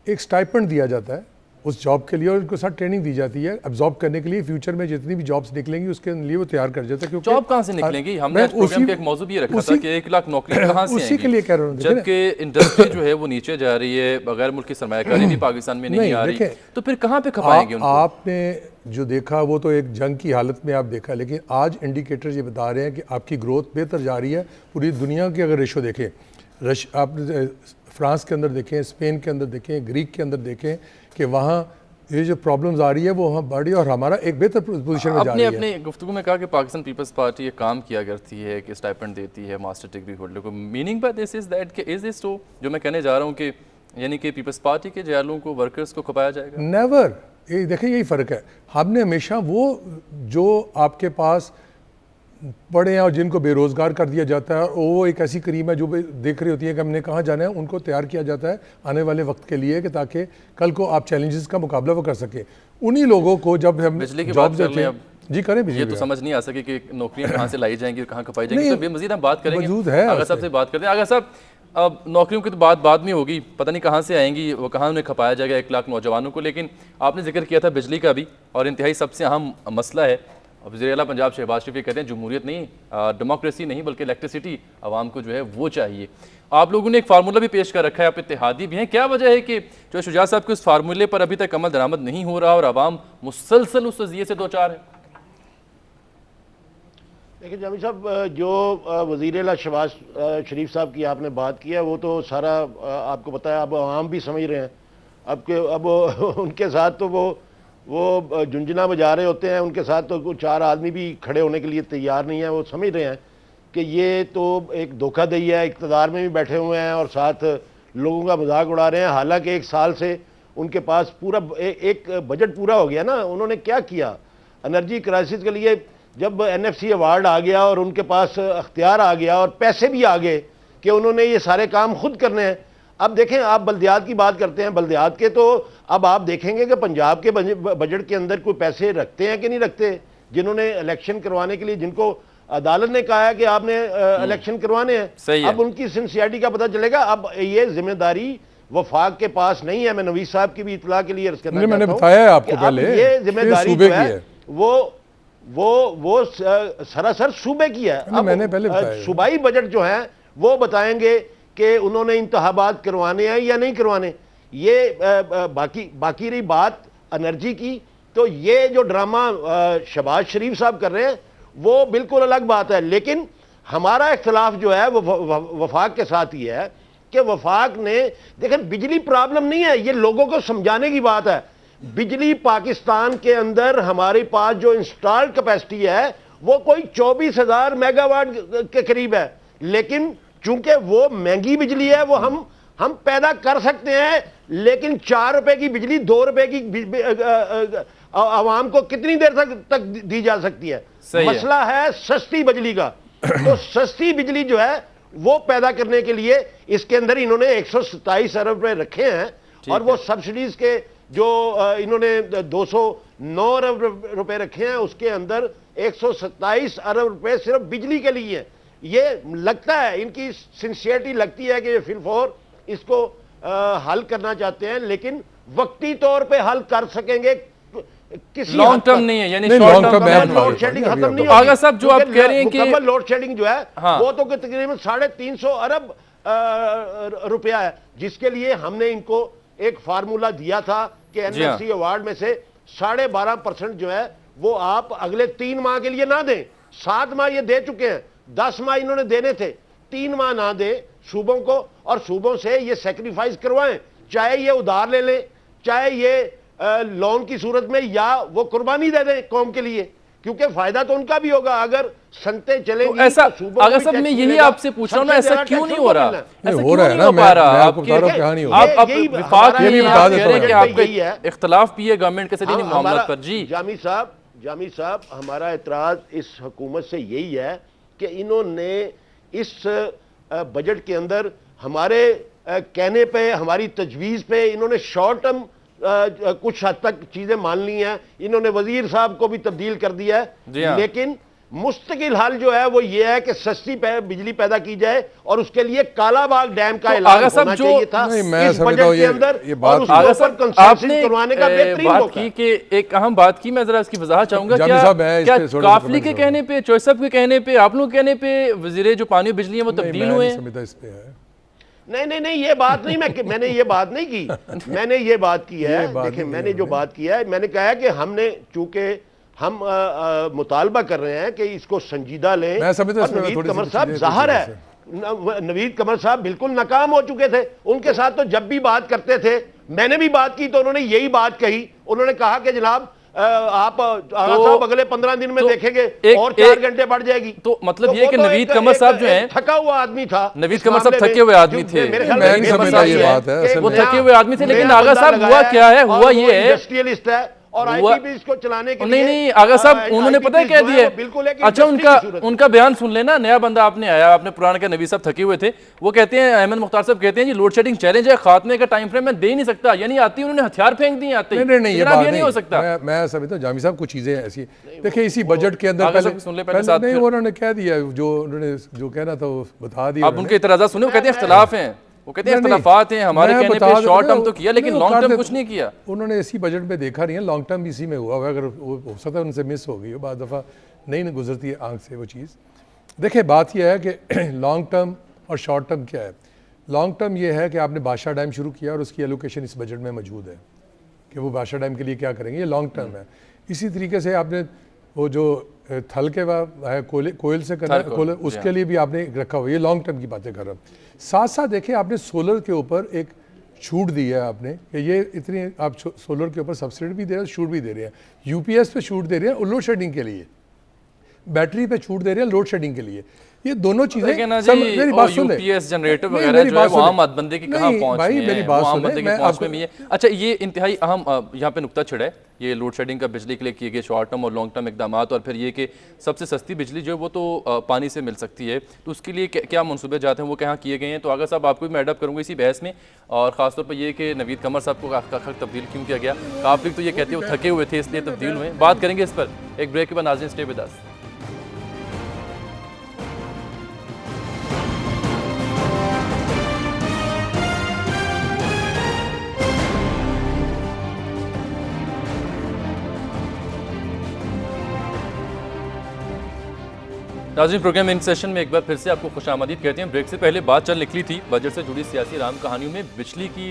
S2: एक स्टाइपेंड दिया जाता है उस जॉब के लिए और उनको साथ ट्रेनिंग दी जाती है एब्जॉर्ब करने के लिए। फ्यूचर में जितनी भी जॉब्स निकलेंगी उसके लिए वो तैयार कर जाता है। क्योंकि
S1: जॉब कहाँ से निकलेंगी? हमने आज प्रोग्राम का एक मौजू भी रखा था कि 1 लाख नौकरी कहाँ से
S2: उसी के लिए कह रहा हूँ,
S1: जबकि इंडस्ट्री जो है वो नीचे जा रही है, बगैर मुल्क की सरमायाकारी भी पाकिस्तान में नहीं आ रही, तो फिर कहाँ पे खपाएंगे उनको?
S2: आपने जो देखा वो तो एक जंग की हालत में आप देखा, लेकिन आज इंडिकेटर ये बता रहे हैं कि आपकी ग्रोथ बेहतर जा रही है। पूरी दुनिया की अगर रेशो देखें, आप फ्रांस के अंदर देखें, स्पेन के अंदर देखें, ग्रीक के अंदर देखें कि वहाँ ये जो प्रॉब्लम्स आ रही है वो हम बढ़ी और हमारा एक बेहतर पोजीशन में जा रही है।
S1: अपने गुफ्तगू में कहा कि पाकिस्तान पीपल्स पार्टी ये काम किया करती है कि स्टाइपेंड देती है मास्टर डिग्री होल्डर को। Meaning by this is that कि इज दिस तो जो मैं कहने जा रहा हूँ कि यानी कि पीपल्स पार्टी के जयालों को, वर्कर्स को खपाया जाएगा?
S2: नेवर। ये देखिए यही फ़र्क है। हमने हमेशा वो जो आपके पास पढ़े हैं और जिनको बेरोज़गार कर दिया जाता है, और वो एक ऐसी क्रीम है जो देख रही होती है कि हमने कहाँ जाना है, उनको तैयार किया जाता है आने वाले वक्त के लिए कि ताकि कल को आप चैलेंजेस का मुकाबला वो कर सके। उन्हीं लोगों को जब हम
S1: बिजली की
S2: जॉब
S1: बात कर लें अब,
S2: जी करें बिजली
S1: ये तो समझ नहीं आ सके कि नौकरियां कहाँ से लाई जाएंगी और कहाँ खपाई जाएंगी। तो बेमज़ीद हम बात करेंगे,
S2: मौजूद है
S1: आगा साहब से बात करते हैं। आगा साहब, अब नौकरियों की तो बात बाद में होगी, पता नहीं कहाँ से आएंगी, वो कहाँ उन्हें खपाया जाएगा 1 लाख नौजवानों को। लेकिन आपने जिक्र किया था बिजली का भी, और इंतहाई सबसे अहम मसला है। वज़ीर आला पंजाब शहबाज शरीफ ये कहते हैं जमहूरियत नहीं, डेमोक्रेसी नहीं, बल्कि इलेक्ट्रिसिटी आवाम को जो है वो चाहिए। आप लोगों ने एक फार्मूला भी पेश कर रखा है, आप इत्तेहादी भी हैं। क्या वजह है कि जो शुजात साहब के उस फार्मूले पर अभी तक अमल दरामद नहीं हो रहा और आवाम मुसलसल उस वज़िये से दो चार है?
S4: देखिए जामी साहब, जो वज़ीर आला शहबाज शरीफ साहब की आपने बात की है वो तो सारा आपको पता है, अब आम भी समझ रहे हैं। अब उनके साथ तो वो झुंझुना बजा रहे होते हैं, उनके साथ तो 4 आदमी भी खड़े होने के लिए तैयार नहीं है। वो समझ रहे हैं कि ये तो एक धोखाधड़ी है, इक़्तिदार में भी बैठे हुए हैं और साथ लोगों का मजाक उड़ा रहे हैं। हालांकि 1 साल से उनके पास पूरा एक बजट पूरा हो गया ना। उन्होंने क्या किया एनर्जी क्राइसिस के लिए, जब NFC अवार्ड आ गया और उनके पास अख्तियार आ गया और पैसे भी आ गए कि उन्होंने ये सारे काम खुद करने हैं। अब देखें, आप बल्दियात की बात करते हैं, बल्दियात के तो अब आप देखेंगे कि पंजाब के बजट के अंदर कोई पैसे रखते हैं कि नहीं रखते, जिन्होंने इलेक्शन करवाने के लिए, जिनको अदालत ने कहा है कि आपने इलेक्शन करवाने हैं। अब उनकी सिंसियरिटी का पता चलेगा। अब ये जिम्मेदारी वफाक के पास नहीं है। मैं नवीद साहब की भी इतला के लिए
S2: मैंने बताया आपको पहले,
S4: ये जिम्मेदारी जो है वो सरासर सूबे की है। अब
S2: मैंने पहले बताया,
S4: सूबाई बजट जो है वो बताएंगे कि उन्होंने इंतखाबात करवाने हैं या नहीं करवाने। ये बाकी रही बात एनर्जी की, तो ये जो ड्रामा शहबाज शरीफ साहब कर रहे हैं वो बिल्कुल अलग बात है। लेकिन हमारा इख्तलाफ जो है वो वफाक के साथ ही है कि वफाक ने, देखें बिजली प्रॉब्लम नहीं है, ये लोगों को समझाने की बात है। बिजली पाकिस्तान के अंदर हमारे पास जो इंस्टॉल्ड कैपेसिटी है वो कोई 24,000 मेगावाट के करीब है। लेकिन चूंकि वो महंगी बिजली है, वो हम पैदा कर सकते हैं, लेकिन 4 रुपए की बिजली 2 रुपए की आवाम को कितनी देर तक दी जा सकती है? मसला है सस्ती बिजली का। तो सस्ती बिजली जो है वो पैदा करने के लिए इसके अंदर इन्होंने 127 अरब रुपए रखे हैं, और वो सब्सिडीज के जो इन्होंने 209 अरब रुपए रखे हैं, उसके अंदर 127 अरब रुपए सिर्फ बिजली के लिए है। ये लगता है, इनकी सिंसियरिटी लगती है कि ये फिलफोर इसको हल करना चाहते हैं, लेकिन वक्ती तौर पे हल कर सकेंगे, किसी
S1: लॉन्ग टर्म नहीं है, यानी
S2: शॉर्ट टर्म
S4: लोड शेडिंग खत्म नहीं
S1: होगी। आगा साहब, जो आप कह रहे हैं कि
S4: मुकम्मल लोड शेडिंग जो है वो तो तकरीबन 350 अरब रुपया है, जिसके लिए हमने इनको एक फार्मूला दिया था कि NFC अवार्ड में से 12.5% जो है वो आप अगले 3 माह के लिए ना दें। 7 माह ये दे चुके हैं, 10 माह इन्होंने देने थे, 3 माह ना दे सूबों को, और सूबों से ये सेक्रीफाइस करवाएं, चाहे ये उधार ले लें, चाहे ये लोन की सूरत में, या वो कुर्बानी दे दें कौम के लिए, क्योंकि फायदा तो उनका भी होगा। अगर संते चलेंगी
S1: तो ऐसा,
S4: तो
S1: अगर सब मैं यही आपसे पूछ रहा हूं ना, ऐसा क्यों नहीं हो रहा? ऐसा
S2: हो रहा है ना, मैं आपको बता रहा हूं कहानी हो रही है।
S1: आप विफाक ये भी बता देते हैं कि आपका इख्तिलाफ भी है गवर्नमेंट के साथ इन मामलों पर। जी
S4: जामी साहब, हमारा एतराज इस हुकूमत से यही है कि इन्होंने इस बजट के अंदर हमारे कहने पे, हमारी तजवीज़ पे इन्होंने शॉर्ट टर्म कुछ हद तक चीजें मान ली हैं। इन्होंने वजीर साहब को भी तब्दील कर दिया है, लेकिन मुस्तकिल हल जो है वो ये है कि सस्ती बिजली पैदा की जाए, और उसके लिए कालाबाग डैम का ऐलान होना चाहिए था इस बजट के अंदर।
S2: ये बात
S1: आपने करवाने का बेहतरीन बात की कि एक अहम बात की, मैं जरा इसकी वजाहत चाहूंगा। क्या काफली के कहने पे, चॉइस के कहने पे, आप लोग कहने पे वजीर जो पानी और बिजली है वो तब्दील हुए हैं?
S4: नहीं, ये बात नहीं, मैंने ये बात नहीं की। मैंने ये बात की है, देखिए मैंने जो बात की है, मैंने कहा है कि हमने, चूंकि हम मुतालबा कर रहे हैं कि इसको संजीदा लें। नवीद कमर साहब, जाहिर है नवीद कमर साहब बिल्कुल नाकाम हो चुके थे। उनके साथ तो जब भी बात करते थे, मैंने भी बात की तो उन्होंने यही बात कही। उन्होंने कहा कि जनाब आप आगा साहब अगले 15 दिन में देखेंगे और 4 घंटे बढ़ जाएगी।
S1: तो मतलब ये कि नवीद कमर साहब जो हैं,
S4: थका हुआ आदमी था।
S1: नवीद कमर साहब थके हुए आदमी थे।
S2: मैं नहीं समझता ये बात है,
S1: वो थके हुए आदमी थे, लेकिन आगा साहब हुआ क्या है, हुआ ये है
S4: इंडस्ट्रियलिस्ट है और आईपीपी इसको चलाने के लिए
S1: नहीं आगा साहब उन्होंने पता है क्या दिया है। अच्छा उनका बयान सुन लेना। नया बंदा आपने आया, आपने पुराना के नबी साहब थके हुए थे, वो कहते हैं, अहमद मुख्तार साहब कहते हैं जी लोड शेडिंग चैलेंज है, खात्मे का टाइम फ्रेम मैं दे नहीं सकता, यानी आती उन्होंने हथियार फेंक दिए आते
S2: नहीं, ये बात
S1: नहीं हो सकता।
S2: मैं समझता हूँ जामी साहब कुछ चीजें ऐसी देखिए इसी बजट के अंदर पहले नहीं उन्होंने कह दिया, जो उन्होंने जो कहना था वो बता दिया।
S1: अब उनके इतराज़ात सुने, वो कहते हैं इख्तिलाफ हैं, वो कहते हैं इख्तिलाफात हैं, हमारे कहने पे शॉर्ट टर्म तो किया लेकिन लॉन्ग टर्म कुछ नहीं किया।
S2: उन्होंने इसी बजट में देखा नहीं है, लॉन्ग टर्म इसी में हुआ। अगर हो सकता है उनसे मिस हो गई हो, बाद दफ़ा नहीं गुजरती है आंख से वो चीज़। देखिए बात यह है कि लॉन्ग टर्म और शॉर्ट टर्म क्या है। लॉन्ग टर्म ये है कि आपने बादशाह डैम शुरू किया और उसकी एलोकेशन इस बजट में मौजूद है कि वो बादशाह डैम के लिए क्या करेंगे, ये लॉन्ग टर्म है। इसी तरीके से आपने वो जो थल के है कोयल से करना कोयल, उसके लिए भी आपने रखा हुआ, ये लॉन्ग टर्म की बातें कर रहा हूँ। साथ साथ देखिए आपने सोलर के ऊपर एक छूट दी है आपने कि ये इतनी आप सोलर के ऊपर सब्सिडी भी दे रहे हैं, छूट भी दे रहे हैं। यूपीएस पे छूट दे रहे हैं लोड शेडिंग के लिए, बैटरी पे छूट दे रहे हैं लोड शेडिंग के लिए। ये दोनों चीजें
S1: मेरी बात सुन ले, यूपीएस जनरेटर वगैरह जो है वो आम बंदे की कहां पहुंच
S2: भाई मेरी बात सुन
S1: मैं आपको में। अच्छा ये इंतहाई अहम यहाँ पे नुक्ता छिड़ा है, ये लोड शेडिंग का बिजली के लिए किए गए शॉर्ट टर्म और लॉन्ग टर्म इकदाम, और फिर ये कि सबसे सस्ती बिजली जो है वो तो पानी से मिल सकती है, तो उसके लिए क्या मनसूबे जाते हैं, वो कहाँ किए गए हैं। तो आगा साहब आपको भी मैं एडअप करूँगा इसी बहस में, और ख़ासतौर पर ये कि नवीद कमर साहब को खक तब्दील क्यों किया गया। काफ़ी तो ये कहते हैं वो थके हुए थे इसलिए तब्दील हुए। बात करेंगे इस पर एक ब्रेक के बाद। नाज़रीन स्टे विद अस। नाज़रीन प्रोग्राम इन सेशन में एक बार फिर से आपको खुशामदीद कहते हैं। ब्रेक से पहले बात चल निकली थी बजट से जुड़ी सियासी राम कहानियों में, बिजली की,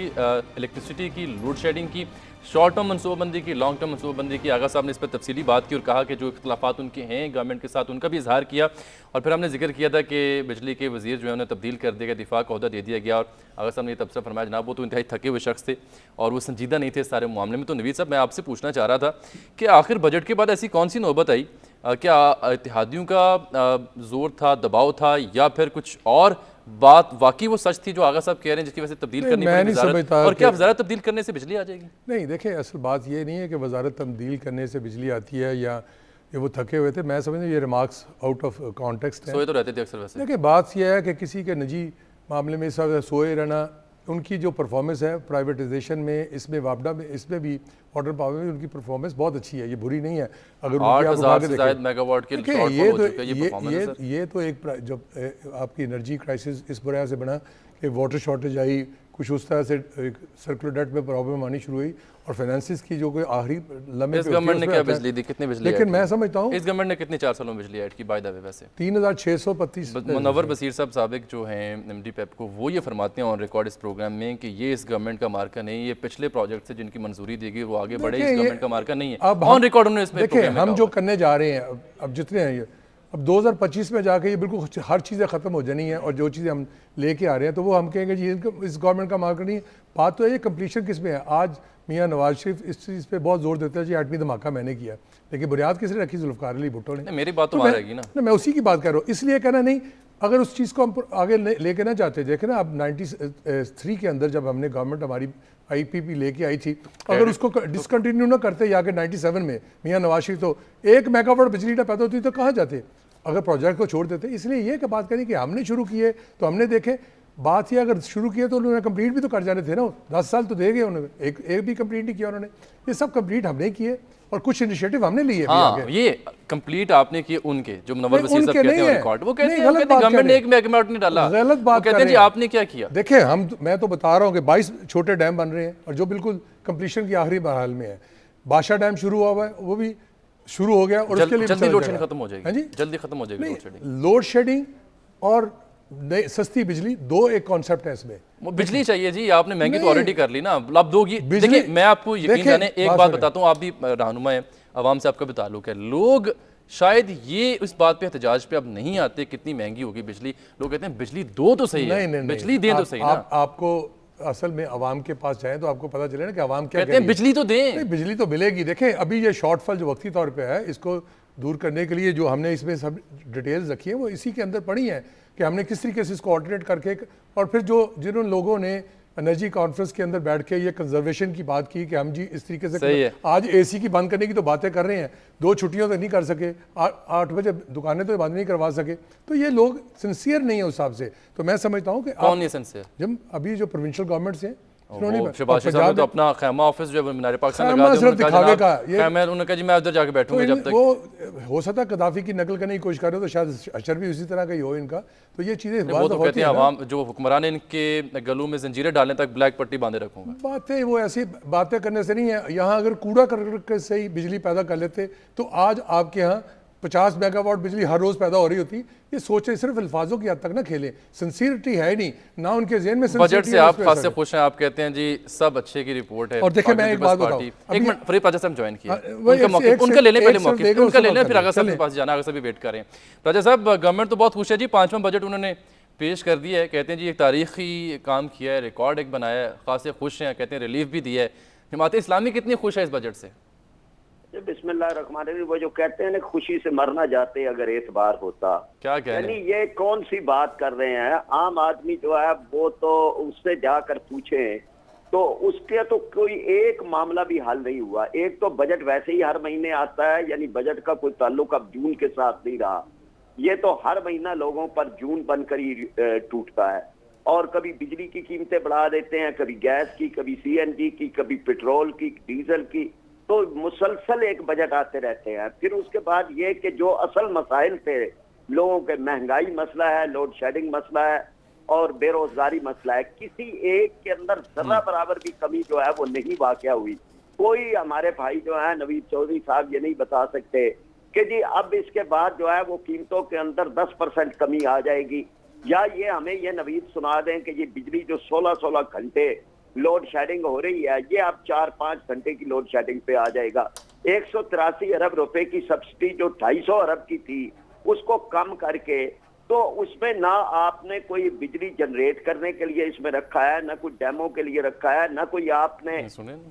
S1: इलेक्ट्रिसिटी की, लोड शेडिंग की, शॉर्ट टर्म मनसूबाबंदी की, लॉन्ग टर्म मनसूबाबंदी की। आगा साहब ने इस पर तफसीली बात की और कहा कि जो इख्तलाफात उनके हैं गवर्नमेंट के साथ उनका भी इजहार किया, और फिर हमने जिक्र किया था कि बिजली के वज़ीर जो है उन्हें तब्दील कर दिया गया, दिफा का अहदा दे दिया गया। और आगा साहब ने ये तबसरा फरमाया जनाब वो तो इंतहाई थके हुए शख्स थे और वो संजीदा नहीं थे इस सारे मामले में। तो नवीद साहब मैं आपसे पूछना चाह रहा था कि आखिर बजट के बाद ऐसी कौन सी नौबत आई, क्या इत्तेहादियों का जोर था, दबाव था, या फिर कुछ और बात वाकई वो सच थी जो आगा साहब कह रहे हैं जिसकी वजह से तब्दील करनी पड़ी वज़ारत, और क्या वज़ारत तब्दील करने से बिजली आ जाएगी?
S2: नहीं देखिए असल बात ये नहीं है कि वज़ारत तब्दील करने से बिजली आती है या ये वो थके हुए थे। मैं समझता हूँ ये रिमार्क्स आउट ऑफ कॉन्टेक्स्ट है।
S1: सोए तो रहते थे अक्सर वैसे।
S2: देखिए बात यह है कि किसी के निजी मामले में इस वजह सोए रहना, उनकी जो परफॉर्मेंस है प्राइवेटाइजेशन में, इसमें वापडा में, इसमें भी वाटर पावर में उनकी परफॉर्मेंस बहुत अच्छी है, ये बुरी नहीं है। अगर
S1: 8,000 से ज़ायद मेगावाट के
S2: ये तो एक जब आपकी एनर्जी क्राइसिस इस वजह से बना कि वाटर शॉर्टेज आई, कुछ उस तरह से सर्कुलर डेट में प्रॉब्लम आनी शुरू हुई, और फाइनेंसिस की जो कोई आखिरी लम्हे
S1: इस गवर्नमेंट ने क्या बिजली दी, कितनी बिजली,
S2: लेकिन मैं समझता हूँ
S1: इस गवर्नमेंट ने कितनी 4 सालों में बिजली ऐड की बाय द वे वैसे
S2: 3635।
S1: मुनव्वर बशीर साहब साबिक जो हैं एमडी पेप्को, वो ये फरमाते हैं ऑन रिकॉर्ड इस प्रोग्राम में कि ये इस गवर्नमेंट का मार्का नहीं, ये पिछले प्रोजेक्ट से जिनकी मंजूरी दी गई वो आगे बढ़े, इस गवर्नमेंट का मार्का नहीं है। ऑन रिकॉर्ड उन्होंने इसमें
S2: देखिए हम जो करने जा रहे हैं अब जितने हैं ये, अब 2025 में जाके ये बिल्कुल हर चीज़ें ख़त्म हो जानी है, और जो चीज़ें हम लेके आ रहे हैं तो वो हम कहेंगे जी इस गवर्नमेंट का मार्का नहीं है। बात तो है ये कंप्लीशन किस में है। आज मियाँ नवाज शरीफ इस चीज़ पे बहुत जोर देते हैं जी एटमी धमाका मैंने किया, लेकिन बुनियाद किसने रखी? जुल्फ़िकार अली भुट्टो ने।
S1: मेरी बात तो वहाँ रहेगी ना,
S2: मैं उसी की बात कर रहा हूँ। इसलिए कहना नहीं, अगर उस चीज़ को हम आगे लेके ना जाते, देखे ना अब 93 के अंदर जब हमने गवर्नमेंट हमारी IPP लेके आई थी, अगर उसको डिसकंटिन्यू ना करते या 97 में मियाँ नवाज शरीफ तो 1 मेगावाट बिजली ना पैदा होती तो कहाँ जाते अगर प्रोजेक्ट को छोड़ देते। इसलिए ये कि बात करें कि हमने शुरू किए तो हमने देखे, बात ये अगर शुरू किए तो उन्होंने कंप्लीट भी तो कर जाने थे ना, 10 साल तो दे गए उन्होंने, एक भी कंप्लीट नहीं किया उन्होंने। ये सब कंप्लीट हमने किए और कुछ इनिशिएटिव हमने लिए।
S1: हाँ, ये कंप्लीट आपने किए उनके, जो मुनव्वर बशीर साहब कहते हैं रिकॉर्ड, वो कहते हैं गवर्नमेंट ने 1 मेगावाट नहीं डाला,
S2: गलत बात
S1: कहते हैं जी आपने क्या किया।
S2: देखिए मैं तो बता रहा हूँ कि 22 छोटे डैम बन रहे हैं और जो बिल्कुल कंप्लीशन की आखिरी मरहल में है। बादशाह डैम शुरू हुआ है, वो भी शुरू हो गया, और उसके लिए
S1: जल्दी लोड शेडिंग खत्म हो जाएगी। जल्दी खत्म हो जाएगी
S2: लोड शेडिंग और सस्ती बिजली, दो एक कॉन्सेप्ट है इसमें।
S1: वो बिजली चाहिए जी, आपने महंगी तो ऑलरेडी कर ली ना, अब दोगी। देखिए मैं आपको यकीन जाने एक बात बताता हूँ, आप भी रहनुमा है, आवाम से आपका भी ताल्लुक है, लोग शायद ये इस बात पे एहतजाज पे अब नहीं आते कितनी महंगी होगी बिजली। लोग कहते हैं बिजली दो तो सही है,
S2: नहीं,
S1: बिजली दें तो सही ना।
S2: आपको असल में आवाम के पास जाए तो आपको पता चले ना कि आवाम क्या
S1: कहते हैं बिजली तो दें।
S2: नहीं, बिजली तो मिलेगी। देखें अभी ये शॉर्टफॉल जो वक्ती तौर पे है, इसको दूर करने के लिए जो हमने इसमें सब डिटेल्स रखी है वो इसी के अंदर पड़ी हैं कि हमने किस तरीके से इसको ऑल्टरनेट करके, और फिर जो जिन लोगों ने एनर्जी कॉन्फ्रेंस के अंदर बैठ के ये कंजर्वेशन की बात की कि हम जी इस तरीके से आज एसी की बंद करने की तो बातें कर रहे हैं, 2 छुट्टियों तक नहीं कर सके, 8 बजे दुकानें तो बंद नहीं करवा सके, तो ये लोग सिंसियर नहीं है उस हिसाब से। तो मैं समझता हूँ कि
S1: कौन नहीं सिंसियर?
S2: जब अभी जो प्रोविंशियल गवर्नमेंट्स हैं
S1: शहबाज साहब ने तो अपना खैमा ऑफिस जो है मीनार पाकिस्तान लगा दिया, उन्होंने कहा जी मैं उधर जाके बैठूंगा जब तक।
S2: वो हो सकता है कदाफी की नकल करने की कोशिश कर रहे हो तो शायद अशर भी उसी तरह का ही हो इनका। तो ये चीजें
S1: वो तो कहते हैं आवाम जो हुक्मरान इनके गलों में जंजीरें डालने तक ब्लैक पट्टी बांधे रखूंगा।
S2: बातें वो ऐसी बातें करने से नहीं है। यहाँ अगर कूड़ा करके से ही बिजली पैदा कर लेते तो आज आपके यहाँ 50 मेगावाट बिजली हर रोज पैदा हो रही होती। ये सोचे सिर्फ अल्फाजों की हद तक ना खेलें, सिंसियरिटी है नहीं ना उनके जेहन में।
S1: बजट से आप खास से खुश हैं, आप कहते हैं जी सब अच्छे की रिपोर्ट है।
S2: और देखिए मैं एक बात बताऊं,
S1: एक मिनट फरीद राजा साहब ज्वाइन किया, उनका मौके उनका ले लें, पहले मौके उनका ले लें, फिर आगा साहब के पास जाना, आगा साहब भी वेट कर रहे हैं। राजा साहब गवर्नमेंट तो बहुत खुश है जी, 5वां बजट उन्होंने पेश कर दिया है, कहते हैं जी एक तारीखी काम किया है, रिकॉर्ड एक बनाया है, खास से खुश हैं, कहते हैं रिलीफ भी दिया है। जमात इस्लामी कितनी खुश है इस बजट से?
S5: बिस्मिल्लाहिर्रहमानिर्रहीम, वो जो कहते हैं ना खुशी से मरना जाते अगर एतबार होता,
S1: क्या कह रहे हैं?
S5: यानी ये कौन सी बात कर रहे हैं? आम आदमी जो है वो तो उससे जाकर पूछे तो उसके तो कोई एक मामला भी हल नहीं हुआ। एक तो बजट वैसे ही हर महीने आता है, यानी बजट का कोई ताल्लुक अब जून के साथ नहीं रहा। ये तो हर महीना लोगों पर जून बनकर ही टूटता है। और कभी बिजली की कीमतें बढ़ा देते हैं, कभी गैस की, कभी सीएनजी की, कभी पेट्रोल की, डीजल की, तो मुसलसल एक बजट आते रहते हैं। फिर उसके बाद ये कि जो असल मसाइल थे लोगों के, महंगाई मसला है, लोड शेडिंग मसला है और बेरोजगारी मसला है, किसी एक के अंदर जरा बराबर भी कमी जो है वो नहीं वाक़या हुई। कोई हमारे भाई जो है नवीद चौधरी साहब ये नहीं बता सकते कि जी अब इसके बाद जो है वो कीमतों के अंदर 10% कमी आ जाएगी, या ये हमें ये नवीद सुना दें कि ये बिजली जो 16-16 घंटे लोड शेडिंग हो रही है ये अब 4-5 घंटे की लोड शेडिंग पे आ जाएगा। 183 अरब रुपए की सब्सिडी जो 250 अरब की थी उसको कम करके, तो उसमें ना आपने कोई बिजली जनरेट करने के लिए इसमें रखा है, ना कोई डेमो के लिए रखा है, ना कोई आपने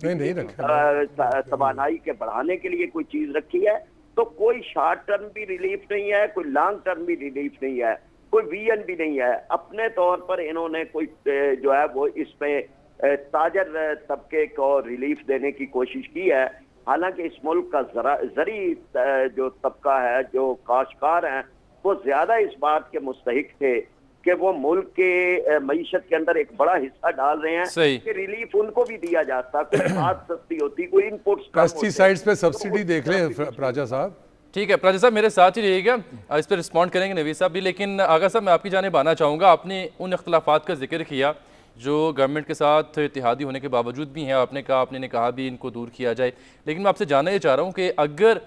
S2: नहीं रखा
S5: तवानाई के बढ़ाने के लिए कोई चीज रखी है। तो कोई शॉर्ट टर्म भी रिलीफ नहीं है, कोई लॉन्ग टर्म भी रिलीफ नहीं है, कोई वीएन भी नहीं है। अपने तौर पर इन्होंने कोई जो है वो इसमें ताजर तबके को रिलीफ देने की कोशिश की है। हालांकि इस मुल्क का जरी जो तबका है, जो काश्तकार हैं, वो ज्यादा इस बात के मुस्तहिक थे कि वो मुल्क के मईशत के अंदर एक बड़ा हिस्सा डाल रहे हैं कि रिलीफ उनको भी दिया जाता, कोई बात सस्ती होती, कोई इनपुट्स
S2: पेस्टिसाइड्स पे सब्सिडी देख लें राजा साहब।
S1: ठीक है प्राजा साहब मेरे साथ ही रहिएगा, इस पर रिस्पॉन्ड करेंगे नवीद साहब भी। लेकिन आगा साहब मैं आपकी जानिब आना चाहूँगा, आपने उन इख्तलाफात का जिक्र किया जो गवर्नमेंट के साथ इत्तेहादी होने के बावजूद भी हैं, आपने कहा भी इनको दूर किया जाए। लेकिन मैं आपसे जानना ये चाह रहा हूँ कि अगर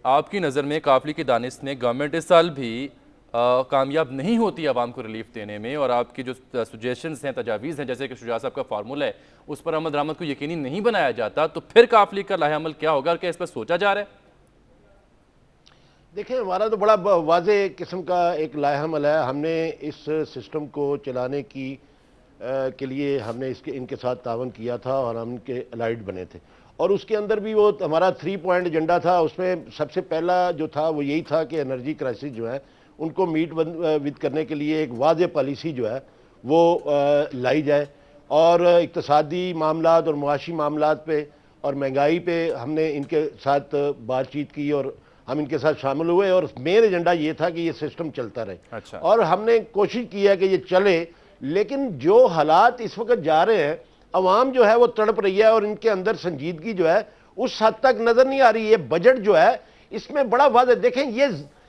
S1: आपकी नज़र में काफिले की दानिश में गवर्नमेंट इस साल भी कामयाब नहीं होती आवाम को रिलीफ देने में, और आपकी जो सजेशंस हैं, तजावीज़ हैं, जैसे कि शुजा साहब का फार्मूला है, उस पर अमल दरामद को यकीनी नहीं बनाया जाता, तो फिर काफिले का लाहे अमल क्या होगा? क्या इस पर सोचा जा रहा है?
S4: देखिए हमारा तो बड़ा वाज़े किस्म का एक लाहे अमल है। हमने इस सिस्टम को चलाने की के लिए हमने इनके साथ तावन किया था और हम इनके अलाइड बने थे, और उसके अंदर भी वो हमारा 3 पॉइंट एजेंडा था। उसमें सबसे पहला जो था वो यही था कि एनर्जी क्राइसिस जो है उनको मीट विद करने के लिए एक वाज़े पॉलिसी जो है वो लाई जाए, और इक्तसादी मामलात और मुआशी मामलात पे और महंगाई पे हमने इनके साथ बातचीत की और हम इनके साथ शामिल हुए, और मेन एजेंडा ये था कि ये सिस्टम चलता रहे।
S1: अच्छा।
S4: और हमने कोशिश की है कि ये चले, लेकिन जो हालात इस वक्त जा रहे हैं, अवाम जो है वो तड़प रही है और इनके अंदर संजीदगी जो है उस हद तक नजर नहीं आ रही। ये बजट जो है इसमें बड़ा वाज़ेह देखें,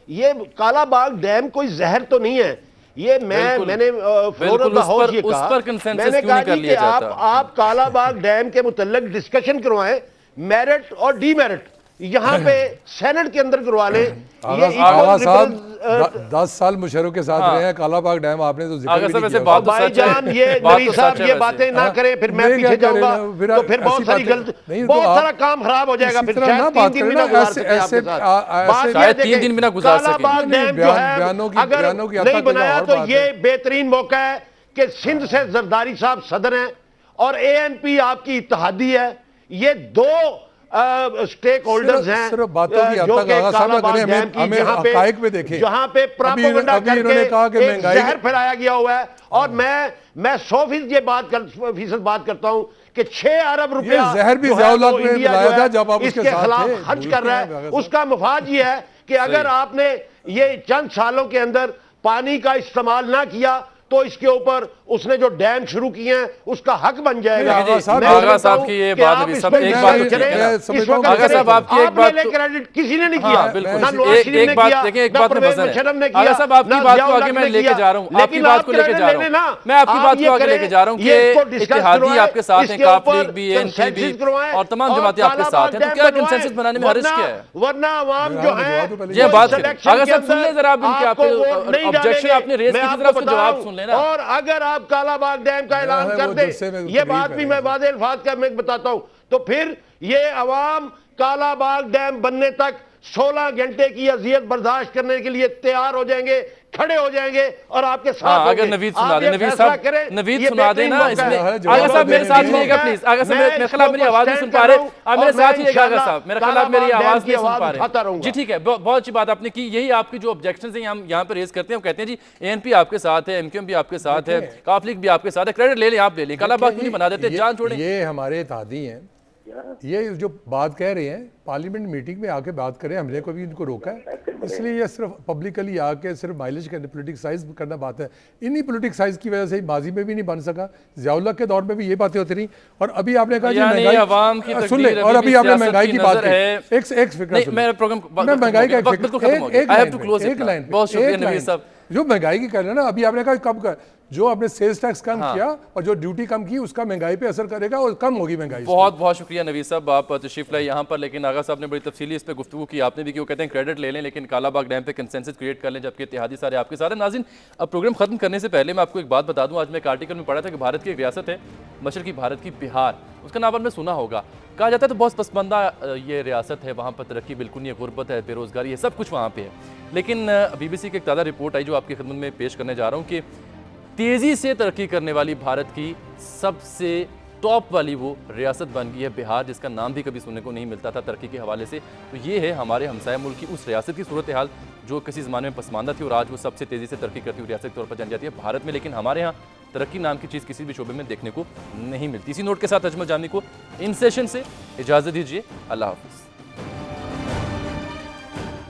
S4: ये काला बाग डैम कोई जहर तो नहीं है। ये मैंने फ्लोर ऑफ द हाउस ये कहा, मैंने कहा कि आप काला बाग डैम के मुतल्लिक डिस्कशन करवाएं, मेरिट और डीमेरिट, यहाँ पे सेनेट के अंदर करवा ले।
S2: आगा साहब 10 साल मुशर्रफ के साथ रहे हैं, कालाबाग डैम आपने तो जिक्र भी नहीं किया।
S4: भाईजान ये नबी साहब ये बातें ना करें, फिर मैं पीछे जाऊंगा तो फिर बहुत सारी बहुत सारा काम खराब हो जाएगा। फिर शायद 3 दिन बिना गुजार सके आपके साथ,
S1: शायद 3 दिन बिना गुजार सके।
S4: कालाबाग डैम जो है अगर नहीं बनाया तो ये बेहतरीन मौका है कि सिंध से जरदारी साहब सदर हैं और ANP आपकी इत्तेहादी है। ये 2 स्टेक होल्डर्स हैं
S2: सिर्फ बातों की
S4: जो कि कालाबाग डैम की जहां पे प्रोपेगेंडा करके एक जहर फैलाया गया हुआ है। और मैं 100% ये बात करता हूं कि 6 अरब रुपया
S2: जहर भी ज़ियाउल-हक में मिलाया था जब आप
S4: इसके खिलाफ खर्च कर रहा है। उसका मफाद ये है कि अगर आपने ये चंद सालों के अंदर पानी का इस्तेमाल ना किया तो इसके ऊपर उसने जो डैम शुरू किए हैं उसका हक बन जाएगा।
S1: आगा साहब की ये बात भी सब एक बात आगा साहब आपकी एक बात
S4: क्रेडिट किसी ने नहीं किया।
S1: एक बात देखिए, एक बात में फंसा है आगा साहब, आपकी बात को आगे मैं लेके जा रहा हूँ, आपकी बात को लेके जा रहा हूँ, मैं आपकी बात को आगे लेके जा रहा हूँ कि इत्तेहादी आपके साथ हैं, काफ लीग भी, ANP भी और तमाम जमातें आपके साथ हैं, तो क्या कंसेंसस बनाने में हर्ज क्या है?
S4: वरना आवाम जो है
S1: ये बात आगा साहब सुन ले जरा, आप इनके ऑब्जेक्शन आपने रेज की तरफ से जवाब सुन लेना।
S4: और अगर आप कालाबाग डैम का ऐलान कर दे, ये बात भी मैं वादे अल्फाज का मैं बताता हूं, तो फिर ये अवाम कालाबाग डैम बनने तक 16 घंटे की अजियत बर्दाश्त करने के लिए तैयार हो जाएंगे, खड़े हो जाएंगे और आपके साथ
S1: अगर नवीद सुना दे, नवीद साहब नवीद सुना देना इसमें। आगा साहब मेरे साथ रहिएगा प्लीज। आगा साहब मेरे ख्याल मेरी आवाज नहीं सुन पा रहे, आप मेरे साथ ही आगा साहब, मेरे ख्याल मेरी आवाज नहीं सुन पा रहे। जी ठीक है, बहुत अच्छी बात आपने की। यही आपकी जो ऑब्जेक्शंस हैं हम यहाँ पे रेज करते हैं, कहते हैं जी ANP आपके साथ है, MQM भी आपके साथ है, काफ लीग भी आपके साथ है, क्रेडिट ले लें, आप ले लें, कालाबाग क्यों नहीं बना देते, जान छोड़ें।
S2: ये हमारे इत्तेहादी हैं, ये जो बात कह रहे हैं पार्लियामेंट मीटिंग में आके बात करें, हमने कभी इनको रोका है? इसलिए ये सिर्फ पब्लिकली आके सिर्फ माइलेज करने, पोलिटिक्साइज करना बात है। इन्हीं पोलिटिक्साइज की वजह से माजी में भी नहीं बन सका, ज़ियाउल-हक के दौर में भी ये बातें होती रही। और अभी आपने कहा महंगाई सुन ले, और अभी आपने महंगाई की बात की, एक फिक्र महंगाई का एक लाइन जो महंगाई की कर रहे हैं ना, अभी आपने कहा कब जो आपने सेल्स टैक्स कम किया और जो ड्यूटी कम की उसका महंगाई पे असर करेगा और कम होगी महंगाई।
S1: बहुत बहुत शुक्रिया नवीद साहब, आप तशरीफ लाए यहाँ पर। लेकिन आगा साहब ने बड़ी तफसीली इस पर गुफ्तगू की, आपने भी क्यों कहते हैं क्रेडिट ले लें लेकिन कालाबाग डैम पे कंसेंसस क्रिएट कर लें, जबकि इत्तेहादी सारे आपके साथ हैं। नाज़रीन, अब प्रोग्राम खत्म करने से पहले मैं आपको एक बात बता दूँ, आज मैं एक आर्टिकल में पढ़ा था कि भारत की एक रियासत है मशरकी भारत की बिहार, उसका नाम आपने सुना होगा। कहा जाता है तो बहुत पसमंदा ये रियासत है, वहाँ पर तरक्की बिल्कुल नहीं है, गुर्बत है, बेरोजगारी है, सब कुछ वहाँ पे है। लेकिन BBC की एक ताज़ा रिपोर्ट आई जो आपकी खिदमत में पेश करने जा रहा हूँ कि तेज़ी से तरक्की करने वाली भारत की सबसे टॉप वाली वो रियासत बन गई है बिहार, जिसका नाम भी कभी सुनने को नहीं मिलता था तरक्की के हवाले से। तो ये है हमारे हमसाया मुल्क की उस रियासत की सूरत हाल जो किसी ज़माने में पसमानदा थी और आज वो सबसे तेज़ी से तरक्की करती हुई रियासत के तौर पर जानी जाती है भारत में। लेकिन हमारे यहाँ तरक्की नाम की चीज़ किसी भी शोबे में देखने को नहीं मिलती। इसी नोट के साथ अजमल जामी को इन सेशन से इजाज़त दीजिए। अल्लाह हाफ़िज़।